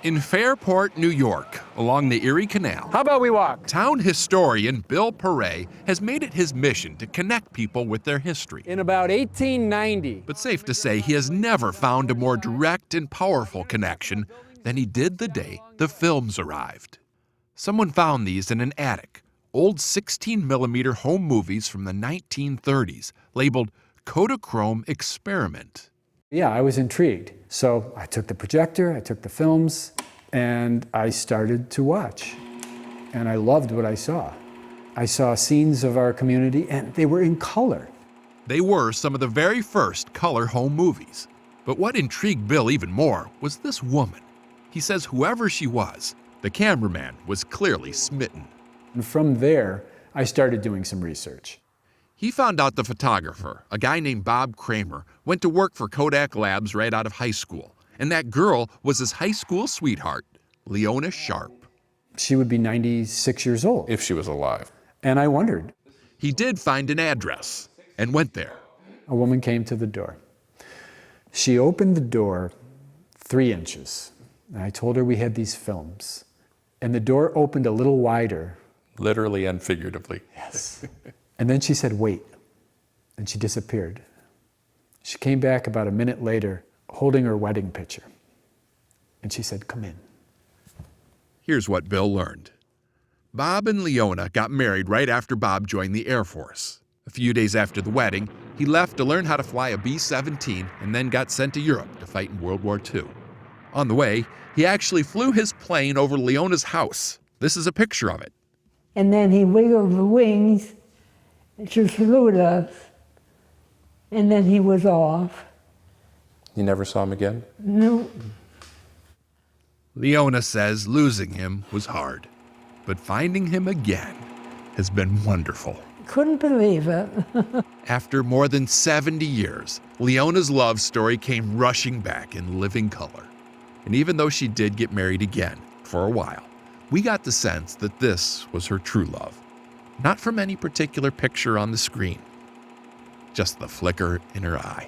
In Fairport, New York, along the Erie Canal, How about we walk? town historian Bill Poray has made it his mission to connect people with their history. In about 1890. But safe to say he has never found a more direct and powerful connection than he did the day the films arrived. Someone found these in an attic, old 16mm home movies from the 1930s, labeled Kodachrome Experiment. Yeah, I was intrigued. So I took the projector, I took the films, and I started to watch. And I loved what I saw. I saw scenes of our community, and they were in color. They were some of the very first color home movies. But what intrigued Bill even more was this woman. He says whoever she was, the cameraman was clearly smitten. And from there, I started doing some research. He found out the photographer, a guy named Bob Kramer, went to work for Kodak Labs right out of high school. And that girl was his high school sweetheart, Leona Sharp. She would be 96 years old. If she was alive. And I wondered. He did find an address and went there. A woman came to the door. She opened the door 3 inches. And I told her we had these films. And the door opened a little wider. Literally and figuratively. Yes. And then she said, wait. And she disappeared. She came back about a minute later holding her wedding picture. And she said, come in. Here's what Bill learned. Bob and Leona got married right after Bob joined the Air Force. A few days after the wedding, he left to learn how to fly a B-17 and then got sent to Europe to fight in World War II. On the way, he actually flew his plane over Leona's house. This is a picture of it. And then he wiggled the wings to salute us, and then he was off. You never saw him again? No. Leona says losing him was hard, but finding him again has been wonderful. Couldn't believe it. After more than 70 years, Leona's love story came rushing back in living color. And even though she did get married again for a while, we got the sense that this was her true love. Not from any particular picture on the screen, just the flicker in her eye.